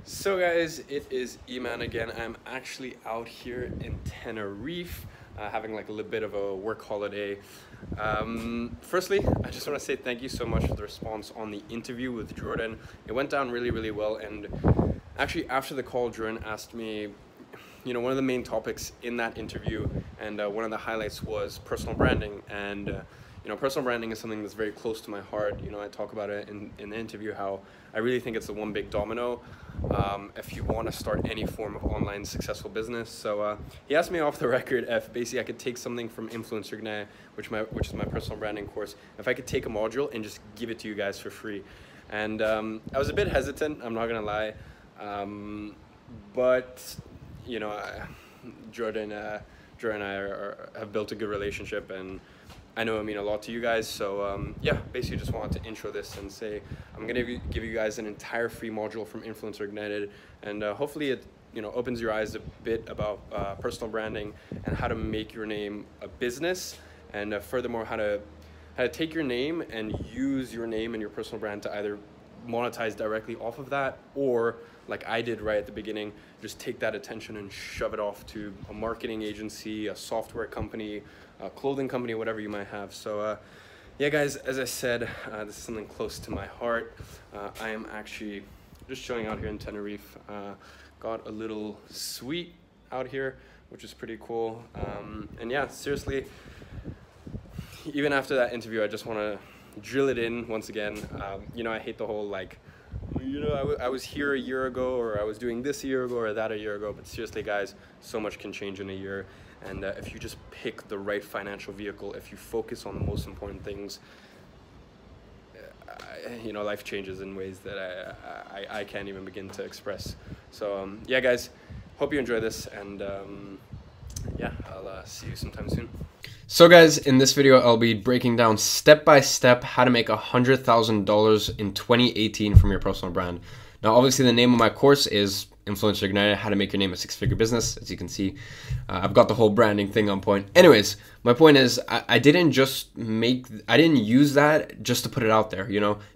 So guys, it is Iman again. I'm actually out here in Tenerife, having like a little bit of a work holiday. Firstly, I just want to say thank you so much for the response on the interview with Jordan. It went down really, really well, and actually after the call, Jordan asked me, one of the main topics in that interview, and one of the highlights was personal branding. And personal branding is something that's very close to my heart. I talk about it in the interview, how I really think it's the one big domino if you want to start any form of online successful business. So he asked me off the record if basically I could take something from Influencer Ignite, which is my personal branding course, if I could take a module and just give it to you guys for free. And I was a bit hesitant, I'm not gonna lie, but Jordan and I have built a good relationship, and I know it means a lot to you guys. So yeah, basically just wanted to intro this and say I'm gonna give you guys an entire free module from Influencer Ignited, and hopefully it opens your eyes a bit about personal branding and how to make your name a business, and furthermore how to take your name and use your name and your personal brand to either monetize directly off of that, or like I did right at the beginning, just take that attention and shove it off to a marketing agency, a software company, a clothing company, whatever you might have. So yeah guys, as I said, this is something close to my heart. I am actually just chilling out here in Tenerife. Got a little suite out here, which is pretty cool. And yeah, seriously, even after that interview, I just want to drill it in once again. I hate the whole I was here a year ago, or I was doing this a year ago, or that a year ago. But seriously guys, so much can change in a year. And if you just pick the right financial vehicle, if you focus on the most important things, life changes in ways that I can't even begin to express. So yeah guys, hope you enjoy this, and yeah, I'll see you sometime soon. So guys, in this video, I'll be breaking down step by step how to make $100,000 in 2018 from your personal brand. Now, obviously the name of my course is Influencer Ignited, how to make your name a six-figure business. As you can see, I've got the whole branding thing on point. Anyways, my point is I didn't use that just to put it out there,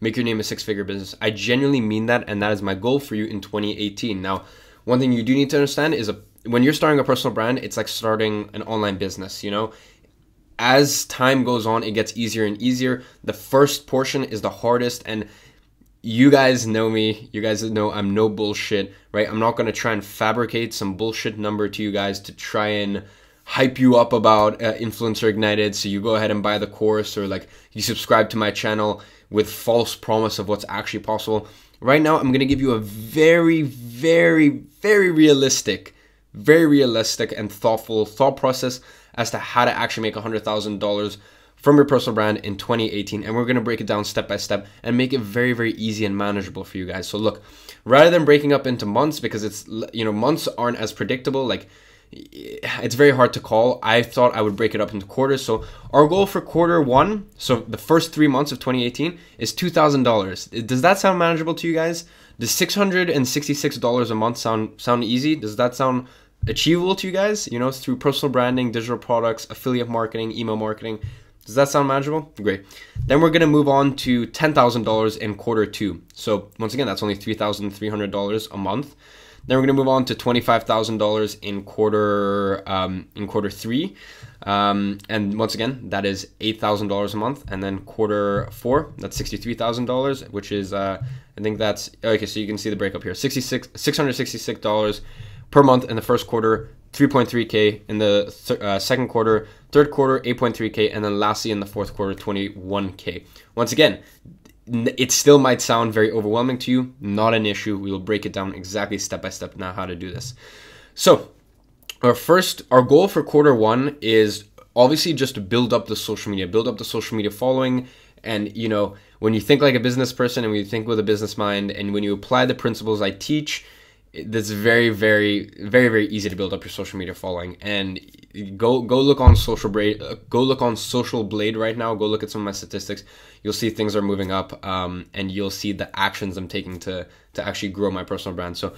make your name a six-figure business. I genuinely mean that, and that is my goal for you in 2018. Now, one thing you do need to understand is when you're starting a personal brand, it's like starting an online business, As time goes on, it gets easier and easier. The first portion is the hardest, and you guys know me. You guys know I'm no bullshit, right? I'm not going to try and fabricate some bullshit number to you guys to try and hype you up about Influencer Ignited, so you go ahead and buy the course, or like you subscribe to my channel with false promise of what's actually possible. Right now, I'm going to give you a very, very, very realistic and thoughtful thought process as to how to actually make $100,000 from your personal brand in 2018. And we're going to break it down step by step and make it very, very easy and manageable for you guys. So look, rather than breaking up into months, because it's, months aren't as predictable, like it's very hard to call, I thought I would break it up into quarters. So our goal for quarter one, so the first 3 months of 2018, is $2,000. Does that sound manageable to you guys? Does $666 a month sound easy? Does that sound achievable to you guys, through personal branding, digital products, affiliate marketing, email marketing? Does that sound manageable? Great. Then we're going to move on to $10,000 in quarter two. So once again, that's only $3,300 a month. Then we're going to move on to $25,000 in quarter three. And once again, that is $8,000 a month. And then quarter four, that's $63,000, which is, I think that's, okay, so you can see the breakup here. $666 per month in the first quarter, 3.3K in the second quarter, third quarter, 8.3K, and then lastly in the fourth quarter, 21K. Once again, it still might sound very overwhelming to you. Not an issue. We will break it down exactly step by step now how to do this. So our goal for quarter one is obviously just to build up the social media following. And when you think like a business person, and when you think with a business mind, and when you apply the principles I teach, that's very, very, very, very easy to build up your social media following. And go look on Social Blade. Go look on Social Blade right now. Go look at some of my statistics. You'll see things are moving up, and you'll see the actions I'm taking to actually grow my personal brand. So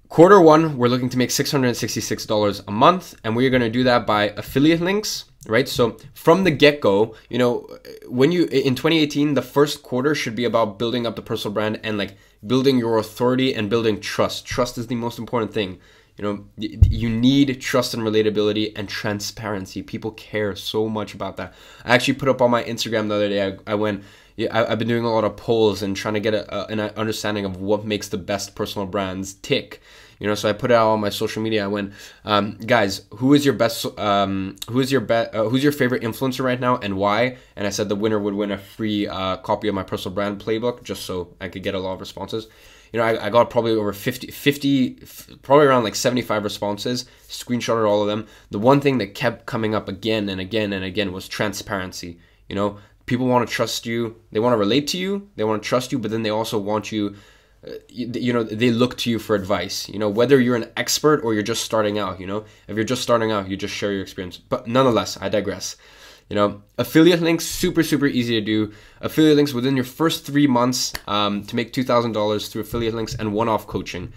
Q1, we're looking to make $666 a month, and we're going to do that by affiliate links, right? So from the get-go, you know, when you in 2018, the first quarter should be about building up the personal brand and like building your authority and building trust. Trust is the most important thing. You know, you need trust and relatability and transparency. People care so much about that. I actually put up on my Instagram the other day, I went, yeah, I've been doing a lot of polls and trying to get an understanding of what makes the best personal brands tick. You know, so I put it out on my social media. I went, guys, who's your favorite influencer right now and why? And I said the winner would win a free copy of my personal brand playbook, just so I could get a lot of responses. You know, I got probably over 50, probably around like 75 responses, screenshotted all of them. The one thing that kept coming up again and again and again was transparency. You know, people want to trust you. They want to relate to you. They want to trust you, but then they also want you, you know, they look to you for advice. You know, whether you're an expert or you're just starting out, you know, if you're just starting out, you just share your experience. But nonetheless, I digress. You know, affiliate links, super easy to do. Affiliate links within your first 3 months to make $2,000 through affiliate links and one-off coaching.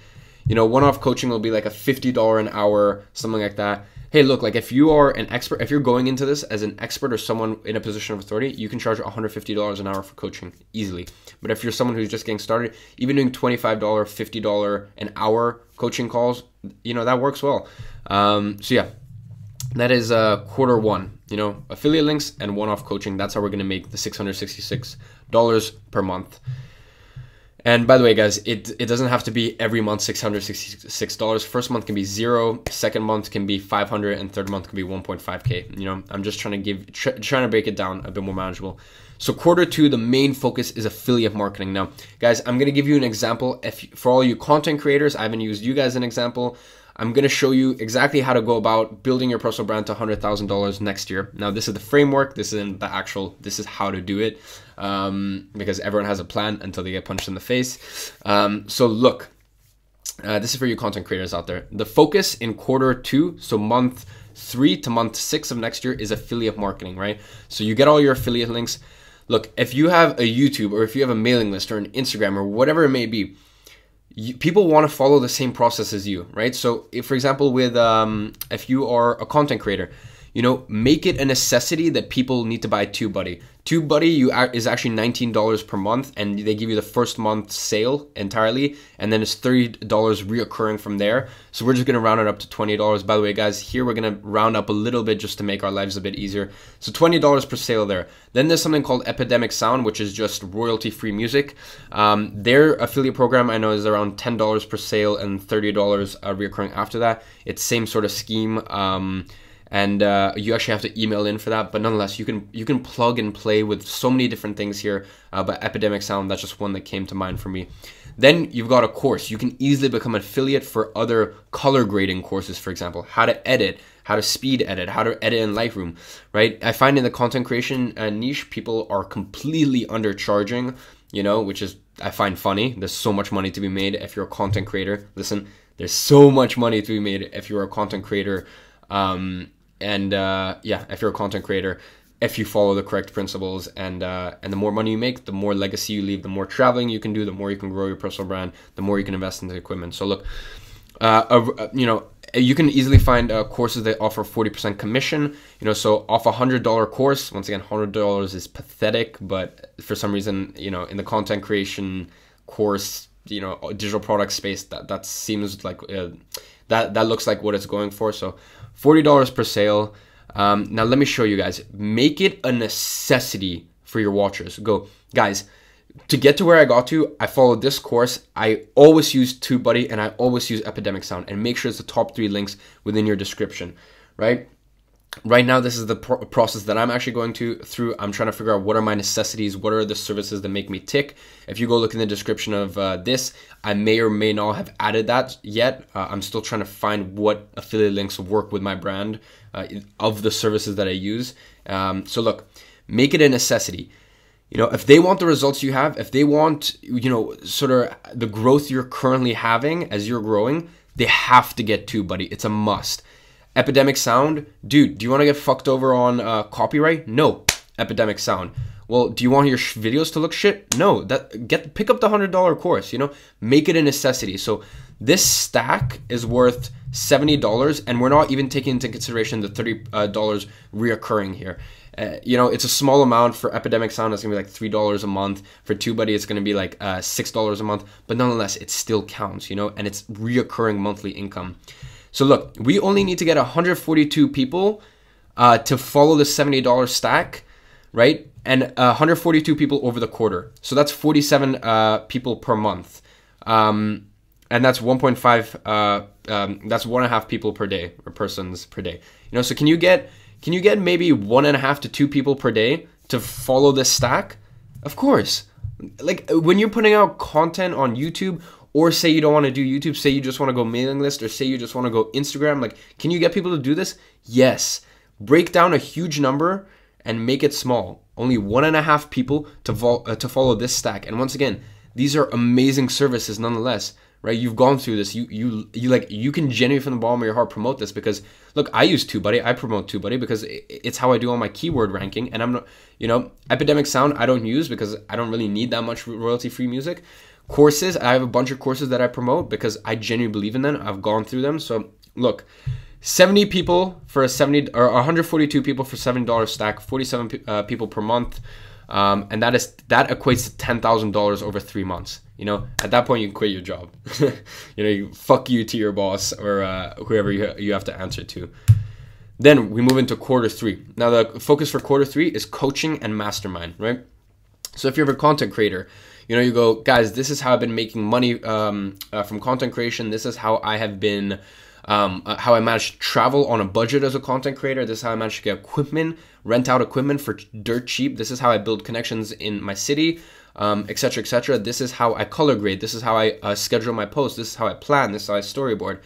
You know, one-off coaching will be like a $50 an hour, something like that. Hey, look, like if you are an expert, if you're going into this as an expert or someone in a position of authority, you can charge $150 an hour for coaching easily. But if you're someone who's just getting started, even doing $25, $50 an hour coaching calls, you know, that works well. So yeah. That is Q1, you know, affiliate links and one-off coaching. That's how we're going to make the $666 per month. And by the way, guys, it doesn't have to be every month $666. First month can be $0, second month can be $500, and third month can be 1.5K. You know, I'm just trying to break it down a bit more manageable. So Q2, the main focus is affiliate marketing. Now, guys, I'm going to give you an example. For all you content creators, I haven't used you guys as an example. I'm going to show you exactly how to go about building your personal brand to $100,000 next year. Now, this is the framework. This isn't the actual, this is how to do it, because everyone has a plan until they get punched in the face. So look, this is for you content creators out there. The focus in Q2, so month 3 to month 6 of next year, is affiliate marketing, right? So you get all your affiliate links. Look, if you have a YouTube or if you have a mailing list or an Instagram or whatever it may be, people want to follow the same process as you, right? So if, for example, with if you are a content creator, you know, make it a necessity that people need to buy TubeBuddy. TubeBuddy is actually $19 per month, and they give you the first month sale entirely, and then it's $30 reoccurring from there. So we're just going to round it up to $20. By the way, guys, here we're going to round up a little bit just to make our lives a bit easier. So $20 per sale there. Then there's something called Epidemic Sound, which is just royalty-free music. Their affiliate program, I know, is around $10 per sale and $30 reoccurring after that. It's same sort of scheme. And you actually have to email in for that, but nonetheless, you can plug and play with so many different things here. But Epidemic Sound, that's just one that came to mind for me. Then you've got a course. You can easily become an affiliate for other color grading courses, for example, how to edit, how to speed edit, how to edit in Lightroom, right? I find in the content creation niche, people are completely undercharging, you know, which is, I find funny. There's so much money to be made if you're a content creator. Listen, there's so much money to be made if you're a content creator. Yeah, if you're a content creator, if you follow the correct principles, and the more money you make, the more legacy you leave, the more traveling you can do, the more you can grow your personal brand, the more you can invest into equipment. So look, you know, you can easily find courses that offer 40% commission, you know, so off a $100 course, once again, $100 is pathetic, but for some reason, you know, in the content creation course, you know, digital product space, that seems like, that looks like what it's going for. So $40 per sale. Now let me show you guys. Make it a necessity for your watchers. Go, guys, to get to where I got to, I followed this course. I always use TubeBuddy and I always use Epidemic Sound, and make sure it's the top 3 links within your description, right? Right now, this is the process that I'm actually going through. I'm trying to figure out what are my necessities, what are the services that make me tick. If you go look in the description of this, I may or may not have added that yet. I'm still trying to find what affiliate links work with my brand of the services that I use. So look, make it a necessity. You know, if they want the results you have, if they want, you know, sort of the growth you're currently having as you're growing, they have to get TubeBuddy. It's a must. Epidemic Sound, dude, do you want to get fucked over on copyright? No, Epidemic Sound. Well, do you want your videos to look shit? No, pick up the $100 course, you know, make it a necessity. So this stack is worth $70, and we're not even taking into consideration the $30 reoccurring here. You know, it's a small amount. For Epidemic Sound, it's gonna be like $3 a month. For TubeBuddy, it's gonna be like $6 a month. But nonetheless, it still counts, you know, and it's reoccurring monthly income. So look, we only need to get 142 people to follow the $70 stack, right? And 142 people over the quarter. So that's 47 people per month. And that's 1.5, that's 1.5 people per day, or persons per day. You know, so can you get maybe 1.5 to 2 people per day to follow this stack? Of course. Like when you're putting out content on YouTube, or say you don't want to do YouTube, say you just want to go mailing list, or say you just want to go Instagram, like, can you get people to do this? Yes. Break down a huge number and make it small. Only 1.5 people to follow this stack. And once again, these are amazing services nonetheless, right? You've gone through this. You can genuinely from the bottom of your heart promote this, because look, I use TubeBuddy. I promote TubeBuddy because it's how I do all my keyword ranking. And I'm not, you know, Epidemic Sound I don't use because I don't really need that much royalty-free music. Courses, I have a bunch of courses that I promote because I genuinely believe in them. I've gone through them. So look, 70 people for a 70, or 142 people for $70 stack, 47 people per month. And that equates to $10,000 over 3 months. You know, at that point you can quit your job. You know, fuck you to your boss, or whoever you have to answer to. Then we move into quarter 3. Now the focus for quarter 3 is coaching and mastermind, right? So if you're a content creator, you know, you go, guys, this is how I've been making money from content creation. This is how I have been, how I managed to travel on a budget as a content creator. This is how I managed to get equipment, rent out equipment for dirt cheap. This is how I build connections in my city, etc., etc. This is how I color grade. This is how I schedule my posts. This is how I plan. This is how I storyboard.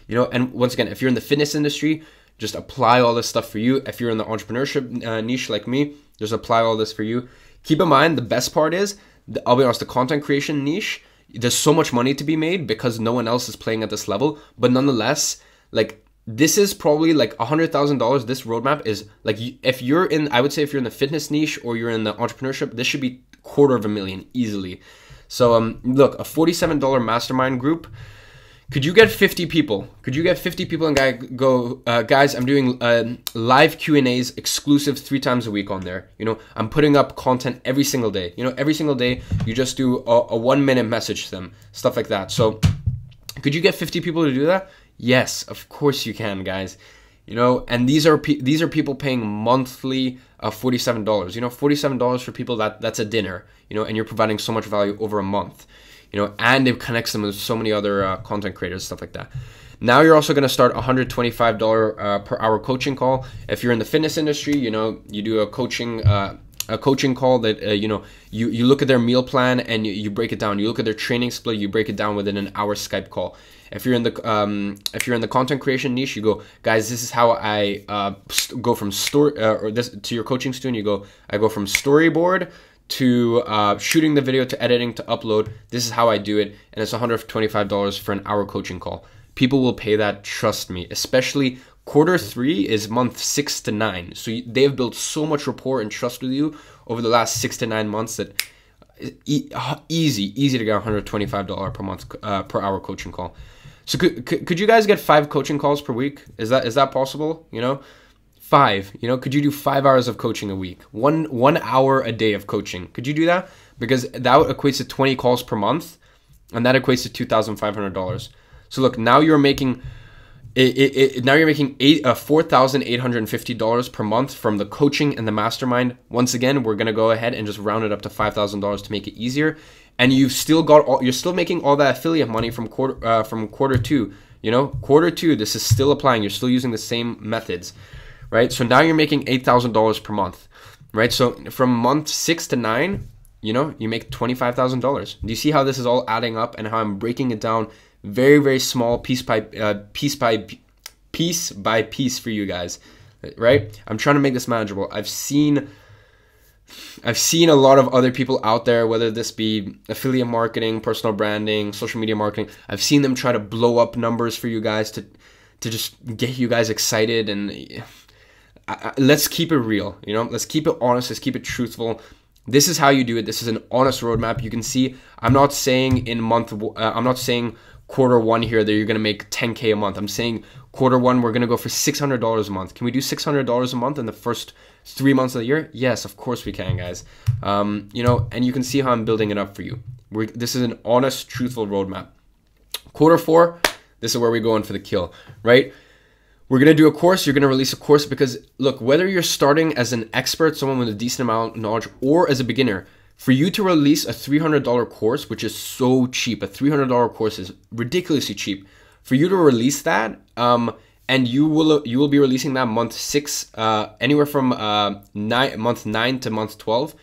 You know, and once again, if you're in the fitness industry, just apply all this stuff for you. If you're in the entrepreneurship niche like me, just apply all this for you. Keep in mind, the best part is, I'll be honest, the content creation niche, there's so much money to be made because no one else is playing at this level. But nonetheless, like, this is probably like $100,000. This roadmap is like, if you're in, I would say if you're in the fitness niche or you're in the entrepreneurship, this should be $250,000 easily. So look, a $47 mastermind group. Could you get 50 people? Could you get 50 people and go, guys, I'm doing live Q&As exclusive 3 times a week on there. You know, I'm putting up content every single day. You know, every single day you just do a 1-minute message to them, stuff like that. So could you get 50 people to do that? Yes, of course you can, guys. You know, and these are people paying monthly $47. You know, $47 for people, that's a dinner. You know, and you're providing so much value over a month. You know, and it connects them with so many other content creators, stuff like that. Now you're also going to start $125 per hour coaching call. If you're in the fitness industry, you know, you do a coaching call that, you know, you look at their meal plan and you break it down. You look at their training split, you break it down within an hour Skype call. If you're in the content creation niche, you go, guys, this is how I go from to your coaching student. You go, I go from storyboard to shooting the video to editing to upload. This is how I do it, and it's $125 for an hour coaching call. People will pay that, trust me. Especially quarter 3 is month 6 to 9. So they've built so much rapport and trust with you over the last 6 to 9 months that easy to get $125 per month per hour coaching call. So could you guys get 5 coaching calls per week? Is that possible? You know, 5. You know, could you do 5 hours of coaching a week? One hour a day of coaching. Could you do that? Because that equates to 20 calls per month, and that equates to $2,500. So look, now you're making $4,850 per month from the coaching and the mastermind. Once again, we're gonna go ahead and just round it up to $5,000 to make it easier. And you're still making all that affiliate money from quarter 2. You know, quarter 2, this is still applying. You're still using the same methods, right? So now you're making $8,000 per month, right? So from month 6 to 9, you know, you make $25,000. Do you see how this is all adding up and how I'm breaking it down very, very small piece by piece for you guys, right? I'm trying to make this manageable. I've seen a lot of other people out there, whether this be affiliate marketing, personal branding, social media marketing. I've seen them try to blow up numbers for you guys to just get you guys excited. And let's keep it real, you know, let's keep it honest, let's keep it truthful. This is how you do it. This is an honest roadmap. You can see, I'm not saying I'm not saying quarter one here that you're going to make 10K a month. I'm saying quarter one, we're going to go for $600 a month. Can we do $600 a month in the first 3 months of the year? Yes, of course we can, guys. You know, and you can see how I'm building it up for you. This is an honest, truthful roadmap. Quarter four, this is where we go in for the kill, right? We're going to do a course. You're going to release a course because, look, whether you're starting as an expert, someone with a decent amount of knowledge, or as a beginner, for you to release a $300 course, which is so cheap, a $300 course is ridiculously cheap. For you to release that, and you will be releasing that month 6, anywhere from month 9 to month 12.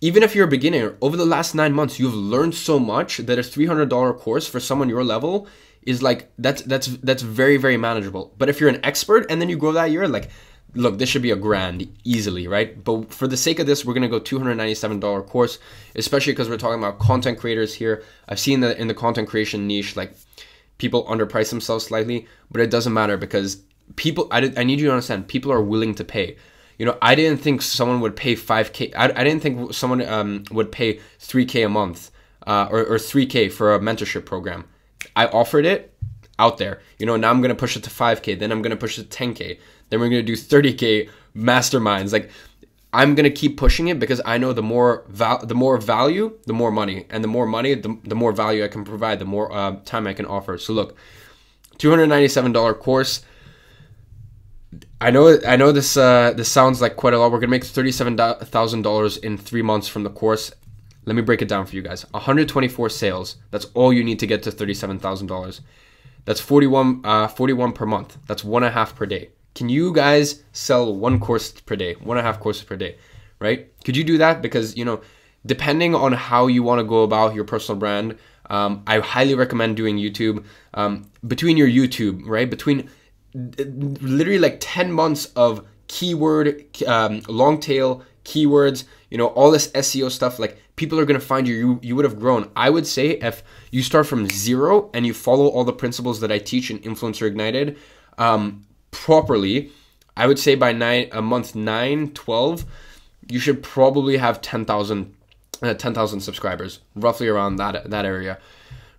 Even if you're a beginner, over the last 9 months, you've learned so much that a $300 course for someone your level is like, that's very, very manageable. But if you're an expert and then you grow that year, like, look, this should be $1,000 easily, right? But for the sake of this, we're going to go $297 course, especially because we're talking about content creators here. I've seen that in the content creation niche, like, people underprice themselves slightly, but it doesn't matter because people, I need you to understand, people are willing to pay. You know, I didn't think someone would pay 5K. I didn't think someone would pay 3K a month or 3K for a mentorship program. I offered it out there. You know, now I'm going to push it to 5K. Then I'm going to push it to 10K. Then we're going to do 30K masterminds. Like, I'm going to keep pushing it because I know the more value, the more money. And the more money, the more value I can provide, the more time I can offer. So look, $297 course. I know this sounds like quite a lot. We're going to make $37,000 in 3 months from the course. Let me break it down for you guys. 124 sales. That's all you need to get to $37,000. That's 41 per month. That's 1.5 per day. Can you guys sell 1 course per day, 1.5 courses per day, right? Could you do that? Because, you know, depending on how you want to go about your personal brand, I highly recommend doing YouTube. Between your YouTube, right? Between literally like 10 months of keyword, long tail keywords, you know, all this SEO stuff, like, people are going to find you. You would have grown. I would say if you start from 0 and you follow all the principles that I teach in Influencer Ignited properly, I would say by month 9, 12, you should probably have 10,000 subscribers, roughly around that area,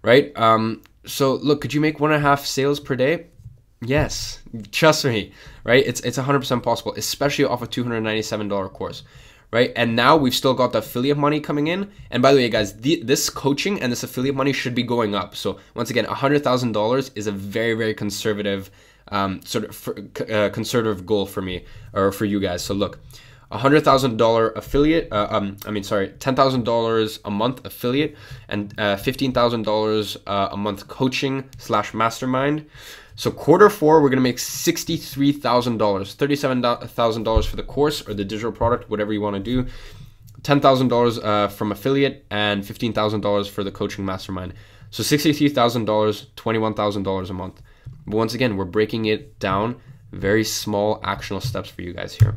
right? So look, could you make 1.5 sales per day? Yes, trust me, right? It's 100% possible, especially off a $297 course. Right? And now we've still got the affiliate money coming in. And by the way, guys, this coaching and this affiliate money should be going up. So once again, $100,000 is a very, very conservative conservative goal for me or for you guys. So look, $100,000 affiliate, $10,000 a month affiliate, and $15,000 a month coaching / mastermind. So quarter four, we're going to make $63,000, $37,000 for the course or the digital product, whatever you want to do, $10,000 from affiliate, and $15,000 for the coaching mastermind. So $63,000, $21,000 a month. But once again, we're breaking it down, very small actionable steps for you guys here.